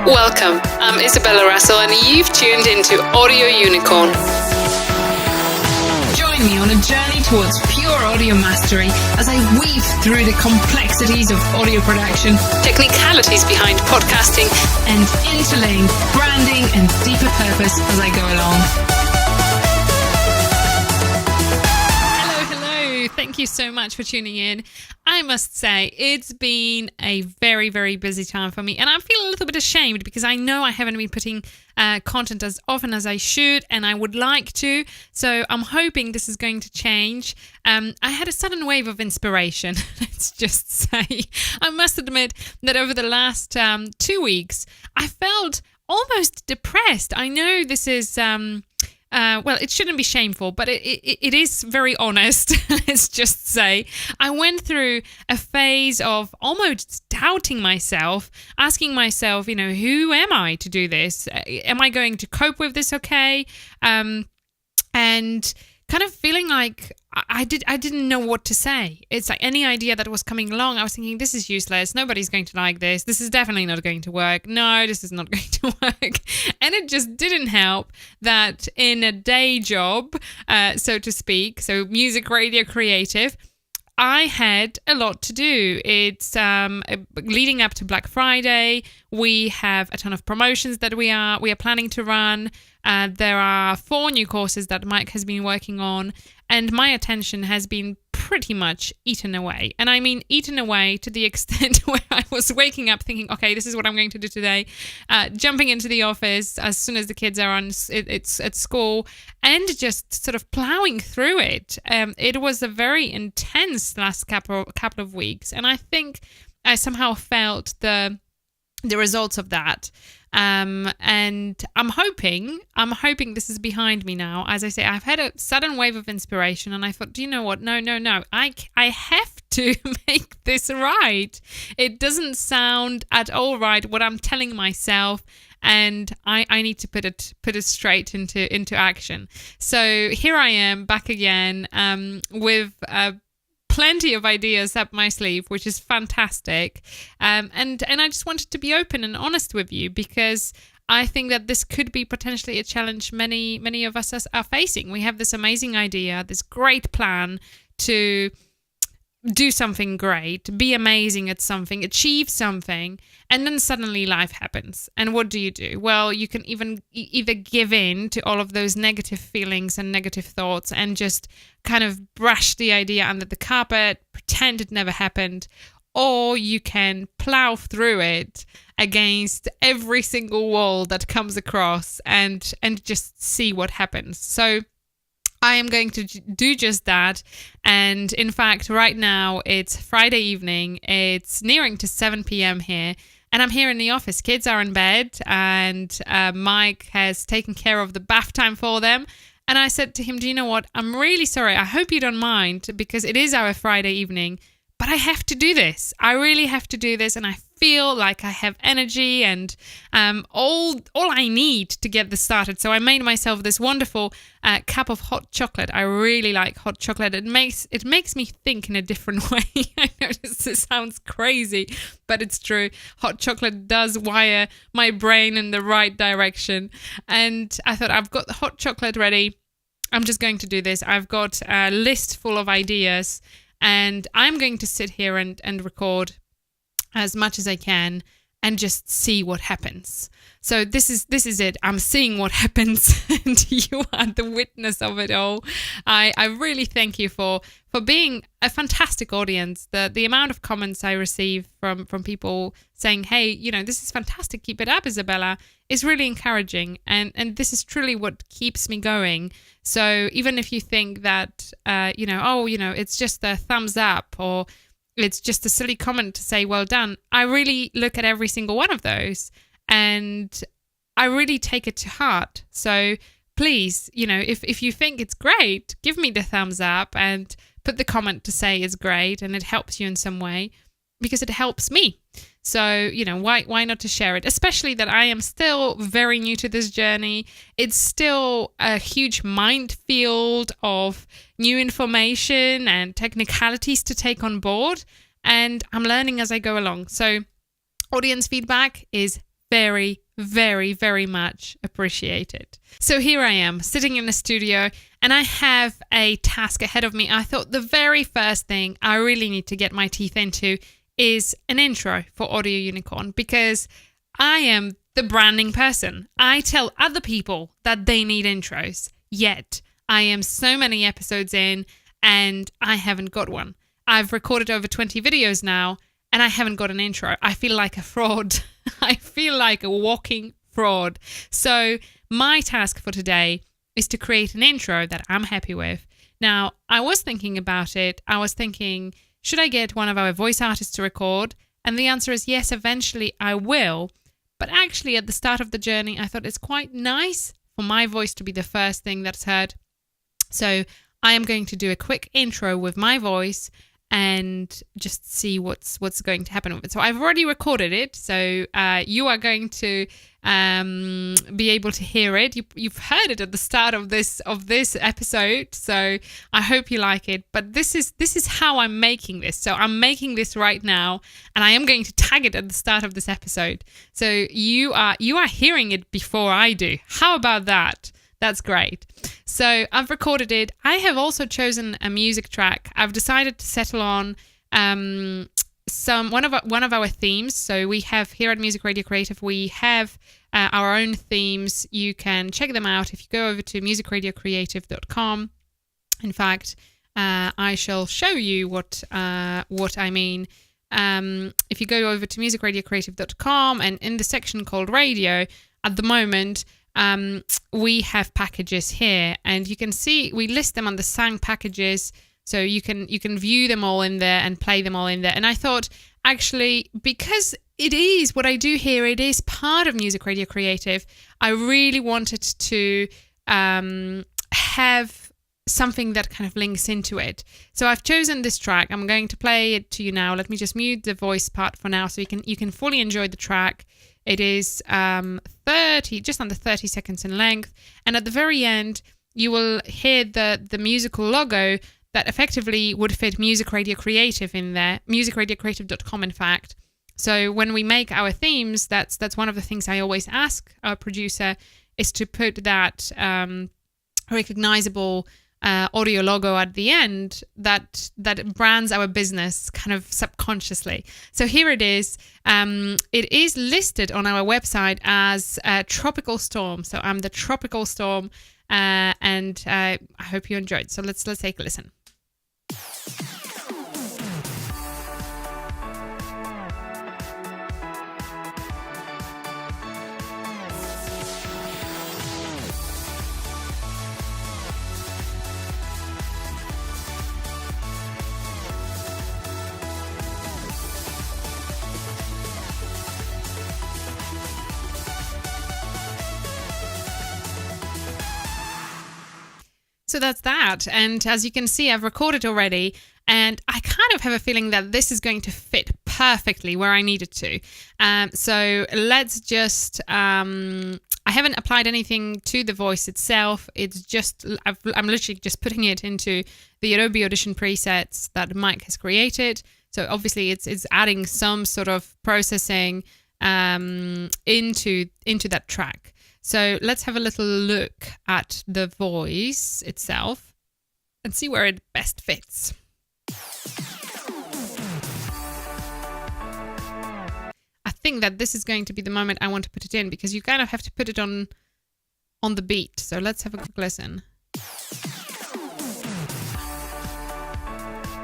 Welcome, I'm Isabella Russell and you've tuned into Audio Unicorn. Join me on a journey towards pure audio mastery as I weave through the complexities of audio production, technicalities behind podcasting, and interlaying branding and deeper purpose as I go along. Thank you so much for tuning in. I must say, it's been a very, very busy time for me, and I feel a little bit ashamed because I know I haven't been putting content as often as I should, and I would like to. So I'm hoping this is going to change. I had a sudden wave of inspiration, let's just say. I must admit that over the last 2 weeks, I felt almost depressed. I know this is... well, it shouldn't be shameful, but it is very honest, let's just say. I went through a phase of almost doubting myself, asking myself, who am I to do this? Am I going to cope with this okay? And kind of feeling like I didn't know what to say. It's like any idea that was coming along, I was thinking, this is useless. Nobody's going to like this. This is definitely not going to work. No, this is not going to work. And it just didn't help that in a day job, so to speak, so music, radio, creative, I had a lot to do. It's leading up to Black Friday. We have a ton of promotions that we are planning to run. There are 4 new courses that Mike has been working on, and my attention has been pretty much eaten away. And I mean eaten away to the extent where I was waking up thinking, okay, this is what I'm going to do today, jumping into the office as soon as the kids are it's at school, and just sort of plowing through it. It was a very intense last couple of weeks, and I think I somehow felt the results of that. And I'm hoping this is behind me now. As I say, I've had a sudden wave of inspiration, and I thought, do you know what? No. I have to make this right. It doesn't sound at all right what I'm telling myself, and I need to put it straight into action. So here I am back again, with plenty of ideas up my sleeve, which is fantastic. And I just wanted to be open and honest with you, because I think that this could be potentially a challenge many of us are facing. We have this amazing idea, this great plan to do something great, be amazing at something, achieve something, and then suddenly life happens. And what do? Well, you can either give in to all of those negative feelings and negative thoughts and just kind of brush the idea under the carpet, pretend it never happened, or you can plow through it against every single wall that comes across and just see what happens. So I am going to do just that. And in fact, right now it's Friday evening. It's nearing to 7 p.m. here. And I'm here in the office. Kids are in bed, and Mike has taken care of the bath time for them. And I said to him, do you know what? I'm really sorry. I hope you don't mind, because it is our Friday evening. But I have to do this. I really have to do this, and I feel like I have energy and all I need to get this started. So I made myself this wonderful cup of hot chocolate. I really like hot chocolate. It makes me think in a different way. I know this sounds crazy, but it's true. Hot chocolate does wire my brain in the right direction. And I thought, I've got the hot chocolate ready. I'm just going to do this. I've got a list full of ideas, and I'm going to sit here and record as much as I can and just see what happens. So this is it. I'm seeing what happens, and you are the witness of it all. I really thank you for being a fantastic audience. The amount of comments I receive from people saying, hey, this is fantastic, keep it up, Isabella, is really encouraging. And this is truly what keeps me going. So even if you think that, it's just a thumbs up, or it's just a silly comment to say, well done, I really look at every single one of those, and I really take it to heart. So please, if you think it's great, give me the thumbs up and put the comment to say it's great and it helps you in some way, because it helps me. So, why not to share it? Especially that I am still very new to this journey. It's still a huge minefield of new information and technicalities to take on board. And I'm learning as I go along. So audience feedback is very, very, very much appreciated. So here I am sitting in the studio and I have a task ahead of me. I thought the very first thing I really need to get my teeth into is an intro for Audio Unicorn, because I am the branding person. I tell other people that they need intros, yet I am so many episodes in and I haven't got one. I've recorded over 20 videos now and I haven't got an intro. I feel like a fraud. I feel like a walking fraud. So my task for today is to create an intro that I'm happy with. Now, I was thinking about it. I was thinking, should I get one of our voice artists to record? And the answer is yes, eventually I will. But actually, at the start of the journey, I thought it's quite nice for my voice to be the first thing that's heard. So I am going to do a quick intro with my voice and just see what's going to happen with it. So I've already recorded it, so you are going to be able to hear it. You've heard it at the start of this episode, so I hope you like it. But this is how I'm making this. So I'm making this right now, and I am going to tag it at the start of this episode. So you are hearing it before I do. How about that? That's great. So I've recorded it. I have also chosen a music track. I've decided to settle on one of our themes. So we have here at Music Radio Creative, we have our own themes. You can check them out if you go over to musicradiocreative.com. In fact, I shall show you what I mean. If you go over to musicradiocreative.com and in the section called radio, at the moment, we have packages here, and you can see we list them on the sang packages, so you can view them all in there and play them all in there. And I thought, actually, because it is what I do here, it is part of Music Radio Creative, I really wanted to have something that kind of links into it. So I've chosen this track. I'm going to play it to you now. Let me just mute the voice part for now so you can fully enjoy the track. It is just under 30 seconds in length. And at the very end, you will hear the musical logo that effectively would fit Music Radio Creative in there, musicradiocreative.com, in fact. So when we make our themes, that's one of the things I always ask our producer, is to put that recognizable audio logo at the end that brands our business kind of subconsciously. So here it is. It is listed on our website as Tropical Storm. So I'm the Tropical Storm, and I hope you enjoyed. So let's take a listen. So that's that. And as you can see, I've recorded already, and I kind of have a feeling that this is going to fit perfectly where I need it to. So let's just, I haven't applied anything to the voice itself. It's just, I'm literally just putting it into the Adobe Audition presets that Mike has created. So obviously it's adding some sort of processing into that track. So let's have a little look at the voice itself and see where it best fits. I think that this is going to be the moment I want to put it in, because you kind of have to put it on the beat. So let's have a quick listen.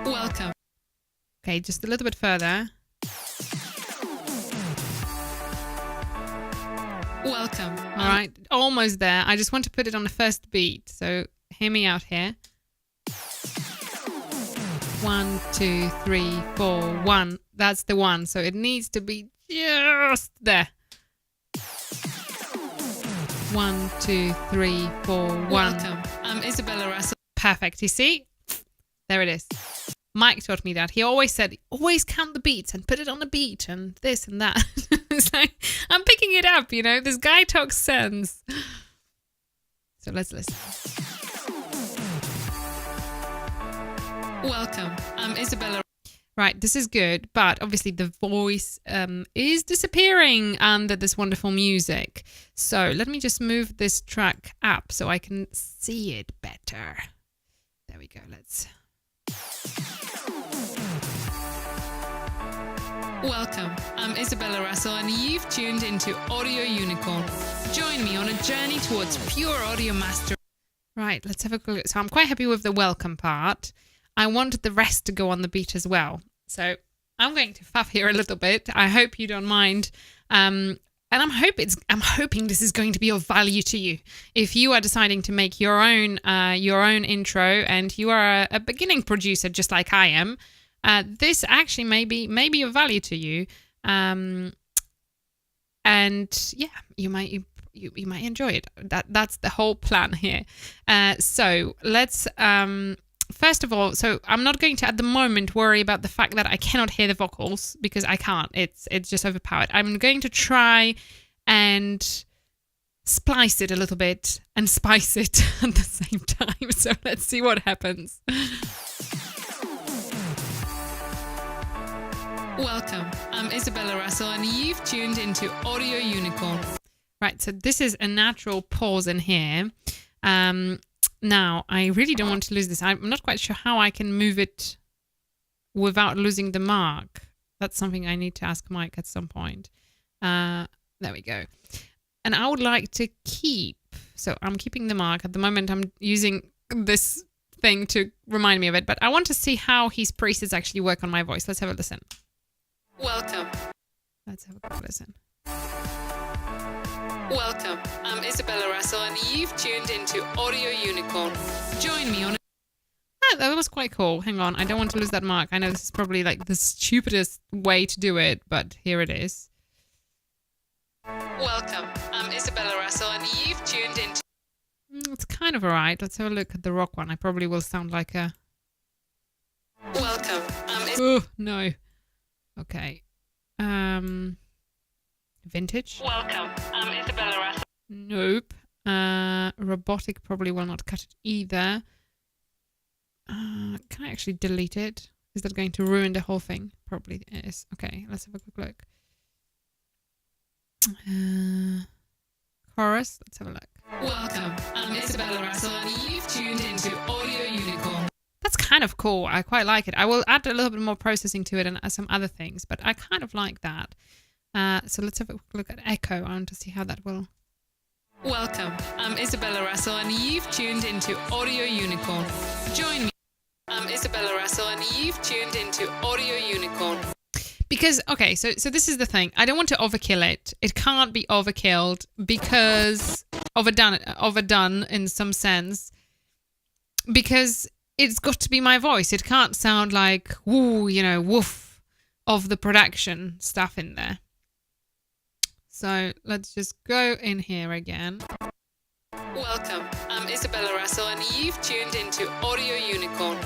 Welcome. Okay, just a little bit further. Welcome. All right, almost there. I just want to put it on the first beat. So hear me out here. 1, 2, 3, 4, 1. That's the one. So it needs to be just there. 1, 2, 3, 4, 1. Welcome. I'm Isabella Russell. Perfect. You see? There it is. Mike taught me that. He always said, always count the beats and put it on the beat and this and that. It's like, I'm picking it up, you know. This guy talks sense. So let's listen. Welcome. I'm Isabella. Right, this is good, but obviously the voice is disappearing under this wonderful music. So let me just move this track up so I can see it better. There we go, let's... Welcome, I'm Isabella Russell and you've tuned into Audio Unicorn. Join me on a journey towards pure audio mastery. Right, let's have a look. So I'm quite happy with the welcome part. I wanted the rest to go on the beat as well. So I'm going to faff here a little bit. I hope you don't mind. And I'm hoping this is going to be of value to you. If you are deciding to make your own intro and you are a beginning producer just like I am, this actually may be of value to you. And yeah, you might enjoy it. That's the whole plan here. So let's first of all, so I'm not going to at the moment worry about the fact that I cannot hear the vocals because I can't. It's just overpowered. I'm going to try and splice it a little bit and spice it at the same time. So let's see what happens. Welcome, I'm Isabella Russell and you've tuned into Audio Unicorn. Right, so this is a natural pause in here. Now, I really don't want to lose this. I'm not quite sure how I can move it without losing the mark. That's something I need to ask Mike at some point. There we go. And I would like to keep, so I'm keeping the mark. At the moment, I'm using this thing to remind me of it, but I want to see how his presets actually work on my voice. Let's have a listen. Welcome. Let's have a quick listen. Welcome, I'm Isabella Russell and you've tuned into Audio Unicorn. Join me on... that was quite cool. Hang on, I don't want to lose that mark. I know this is probably like the stupidest way to do it, but here it is. Welcome, I'm Isabella Russell and you've tuned into... It's kind of alright. Let's have a look at the rock one. I probably will sound like a... Welcome, oh, no. Okay. Vintage. Welcome, I'm Isabella Russell. Nope. Robotic probably will not cut it either. Can I actually delete it? Is that going to ruin the whole thing? Probably is. Okay, let's have a quick look. Chorus. Let's have a look. Welcome, I'm Isabella Russell and you've tuned into Audio Unicorn. That's kind of cool. I quite like it. I will add a little bit more processing to it and some other things, but I kind of like that. So let's have a look at echo. I want to see how that will... Welcome, I'm Isabella Russell and you've tuned into Audio Unicorn. Join me. I'm Isabella Russell and you've tuned into Audio Unicorn. Because, okay, so this is the thing. I don't want to overkill it. It can't be overkilled because... Overdone in some sense. Because it's got to be my voice. It can't sound like, woo, woof of the production stuff in there. So let's just go in here again. Welcome, I'm Isabella Russell and you've tuned into Audio Unicorn.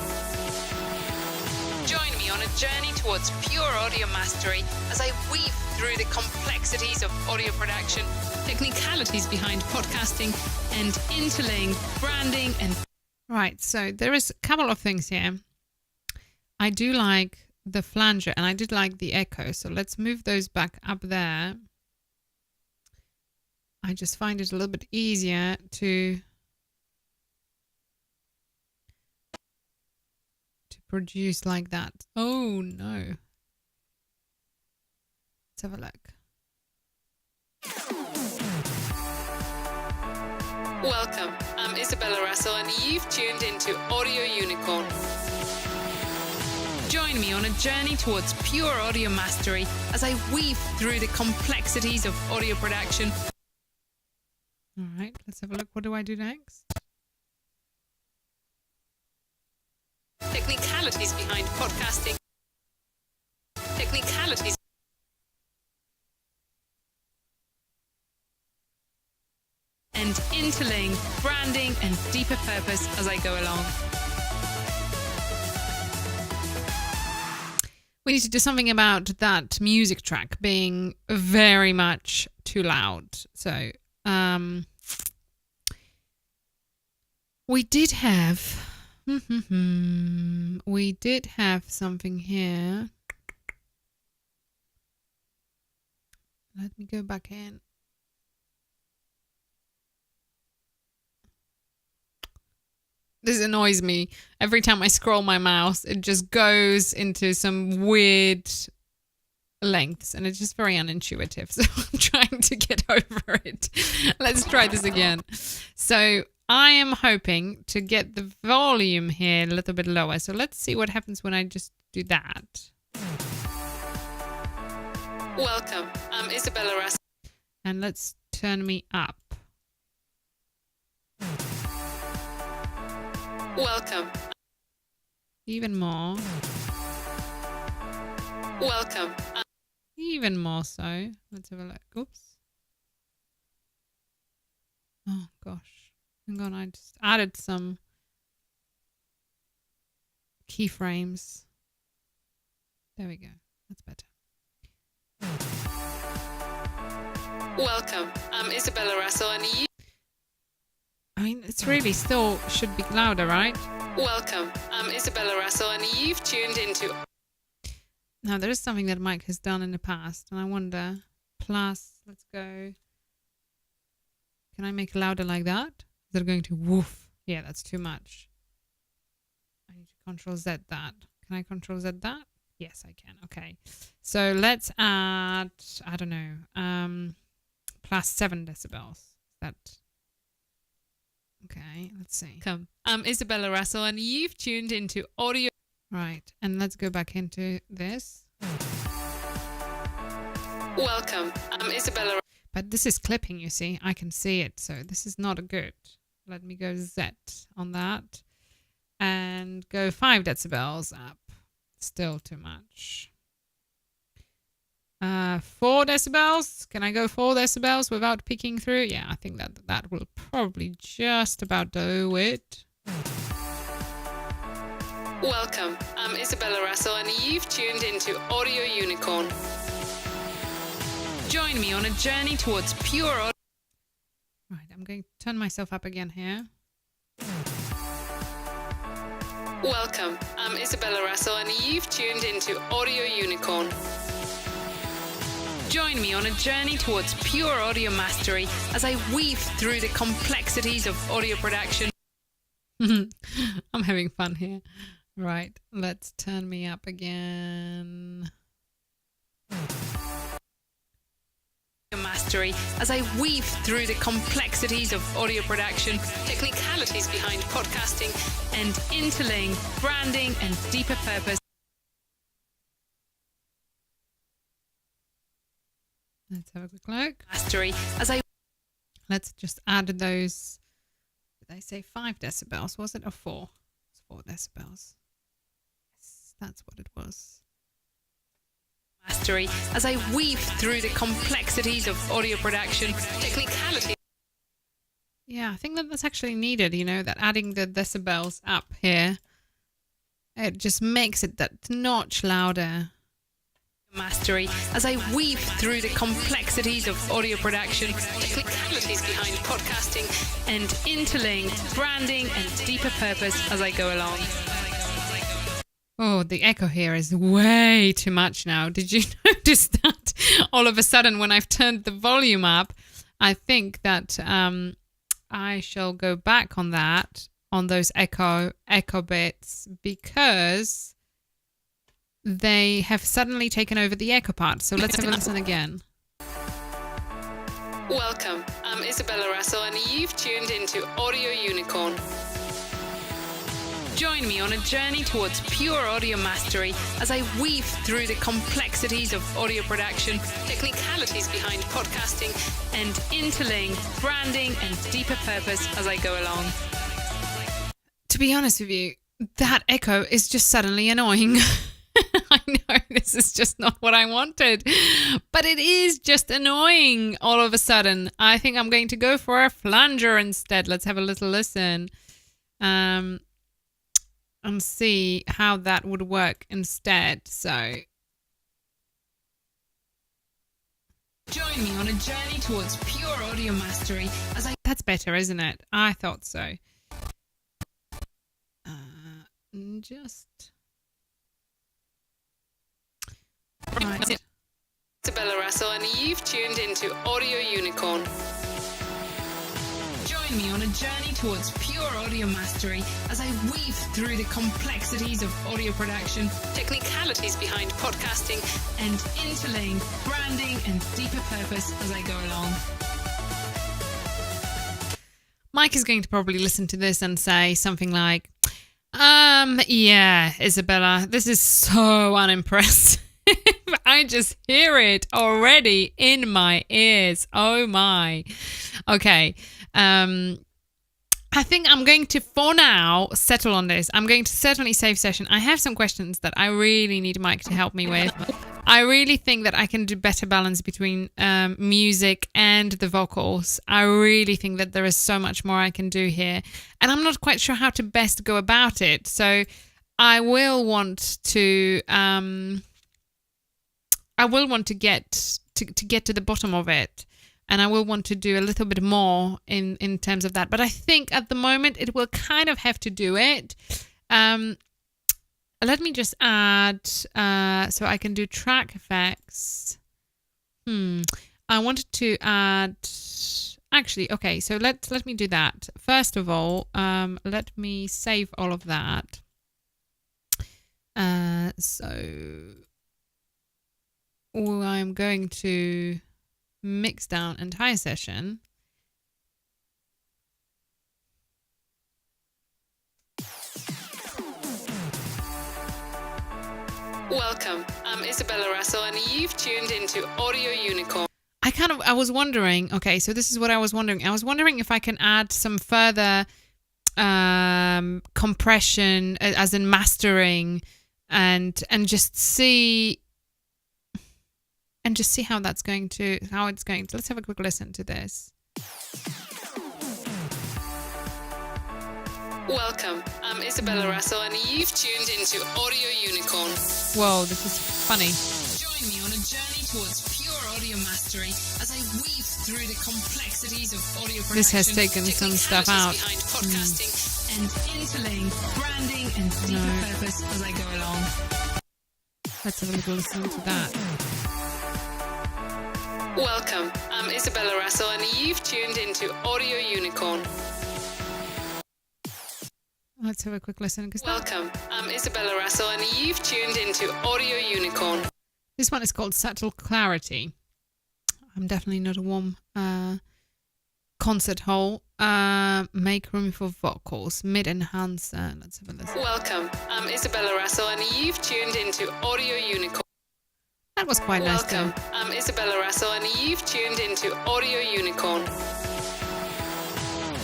Join me on a journey towards pure audio mastery as I weave through the complexities of audio production, technicalities behind podcasting, and interlaying branding and... Right, so there is a couple of things here. I do like the flanger and I did like the echo, so let's move those back up there. I just find it a little bit easier to produce like that. Oh no. Let's have a look. Welcome, I'm Isabella Russell and you've tuned into Audio Unicorn. Join me on a journey towards pure audio mastery as I weave through the complexities of audio production. All right, let's have a look. What do I do next? Technicalities behind podcasting. Technicalities. And interlaying branding and deeper purpose as I go along. We need to do something about that music track being very much too loud. So, we did have We did have something here. Let me go back in. This annoys me. Every time I scroll my mouse, it just goes into some weird lengths and it's just very unintuitive. So I'm trying to get over it. Let's try this again. So I am hoping to get the volume here a little bit lower. So let's see what happens when I just do that. Welcome, I'm Isabella Russ. And let's turn me up. Welcome. Even more. Welcome. Even more so. Let's have a look. Oops. Oh gosh. Hang on, I just added some keyframes. There we go. That's better. Welcome. I'm Isabella Russell and you... I mean, it's really still should be louder, right? Welcome. I'm Isabella Russell and you've tuned into... Now, there is something that Mike has done in the past and I wonder... Plus, let's go... Can I make it louder like that? Is it going to woof? Yeah, that's too much. I need to Control Z that. Can I Control Z that? Yes, I can. Okay. So let's add, I don't know, plus 7 decibels. That... Okay, let's see. Come. I'm Isabella Russell and you've tuned into audio. Right, and let's go back into this. Welcome. I'm Isabella. But this is clipping, you see. I can see it, so this is not good. Let me go Z on that. And go 5 decibels up. Still too much. 4 decibels. Can I go 4 decibels without peeking through? Yeah, I think that will probably just about do it. Welcome. I'm Isabella Russell and you've tuned into Audio Unicorn. Join me on a journey towards pure audio. Right, I'm going to turn myself up again here. Welcome. I'm Isabella Russell and you've tuned into Audio Unicorn. Join me on a journey towards pure audio mastery as I weave through the complexities of audio production. I'm having fun here. Right, let's turn me up again. Mastery as I weave through the complexities of audio production, technicalities behind podcasting, and interlaying branding and deeper purpose. Let's have a quick look. Mastery as I... Let's just add those... Did I say 5 decibels? Was it or 4? It's 4 decibels. Yes, that's what it was. Mastery as I weave through the complexities of audio production, technicality. Yeah, I think that's actually needed, you know, that adding the decibels up here, it just makes it that notch louder. Mastery as I weave through the complexities of audio production, technicalities behind podcasting, and interlaying branding and deeper purpose as I go along. Oh, the echo here is way too much now. Did you notice that? All of a sudden, when I've turned the volume up, I think that I shall go back on that, on those echo bits, because they have suddenly taken over the echo part. So let's have a listen again. Welcome, I'm Isabella Russell and you've tuned into Audio Unicorn. Join me on a journey towards pure audio mastery as I weave through the complexities of audio production, technicalities behind podcasting, and interlaying branding and deeper purpose as I go along. To be honest with you, that echo is just suddenly annoying. I know this is just not what I wanted, but it is just annoying all of a sudden. I think I'm going to go for a flanger instead. Let's have a little listen. And see how that would work instead. So, join me on a journey towards pure audio mastery as I... That's better, isn't it? I thought so. can just... Right. Isabella Russell, and you've tuned into Audio Unicorn. Join me on a journey towards pure audio mastery as I weave through the complexities of audio production, technicalities behind podcasting, and interlink branding and deeper purpose as I go along. Mike is going to probably listen to this and say something like, yeah, Isabella, this is so unimpressive. I just hear it already in my ears. Oh my. Okay. I think I'm going to, for now, settle on this. I'm going to certainly save session. I have some questions that I really need Mike to help me with. I really think that I can do better balance between music and the vocals. I really think that there is so much more I can do here. And I'm not quite sure how to best go about it. So I will want to... get to the bottom of it, and I will want to do a little bit more in terms of that. But I think at the moment it will kind of have to do it. Let me just add, so I can do track effects. I wanted to add, actually, okay, so let me do that. First of all, let me save all of that. So I'm going to mix down entire session. Welcome, I'm Isabella Russell, and you've tuned into Audio Unicorn. I was wondering, okay, so this is what I was wondering. I was wondering if I can add some further compression, as in mastering, and just see how it's going to. Let's have a quick listen to this. Welcome, I'm Isabella Russell, and you've tuned into Audio Unicorn. Whoa, this is funny. Join me on a journey towards pure audio mastery as I weave through the complexities of audio production. This has taken some stuff out. Behind podcasting and interlink branding and deeper purpose as I go along. Let's have a little listen to that. Welcome, I'm Isabella Russell, and you've tuned into Audio Unicorn. Let's have a quick listen. Welcome, I'm Isabella Russell, and you've tuned into Audio Unicorn. This one is called Subtle Clarity. I'm definitely not a warm concert hall. Make room for vocals. Mid enhancer. Let's have a listen. Welcome, I'm Isabella Russell, and you've tuned into Audio Unicorn. That was quite nice. Welcome, I'm Isabella Russell, and you've tuned into Audio Unicorn.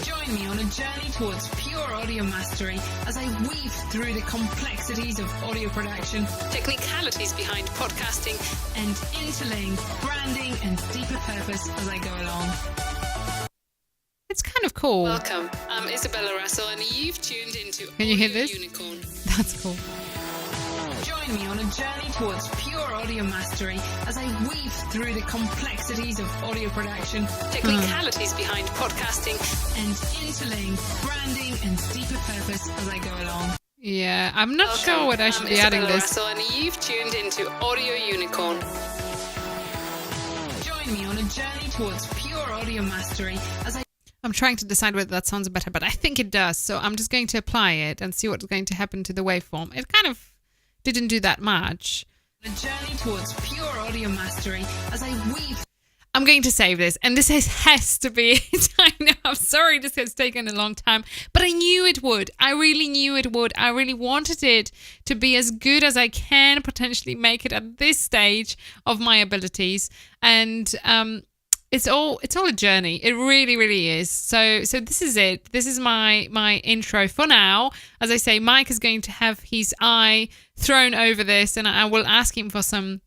Join me on a journey towards pure audio mastery as I weave through the complexities of audio production, technicalities behind podcasting, and interlink branding and deeper purpose as I go along. It's kind of cool. Welcome, I'm Isabella Russell, and you've tuned into Can you hear Audio this? Unicorn. That's cool. Join me on a journey towards pure audio mastery as I weave through the complexities of audio production, technicalities behind podcasting, and interlink branding and deeper purpose as I go along. Yeah, I'm not sure what I should be adding Isabella this. Russell, and you've tuned into Audio Unicorn. Join me on a journey towards pure audio mastery as I'm trying to decide whether that sounds better, but I think it does. So I'm just going to apply it and see what's going to happen to the waveform. It kind of didn't do that much. a journey towards pure audio mastery as I weave. I'm going to save this, and this has to be it. I know, I'm sorry this has taken a long time, but I knew it would. I really knew it would. I really wanted it to be as good as I can potentially make it at this stage of my abilities. And it's all a journey. It really, really is. So this is it. This is my intro for now. As I say, Mike is going to have his eye thrown over this, and I will ask him for some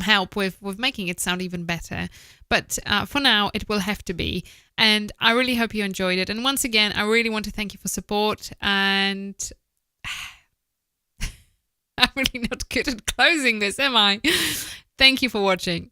help with making it sound even better. But for now, it will have to be. And I really hope you enjoyed it. And once again, I really want to thank you for support. And I'm really not good at closing this, am I? Thank you for watching.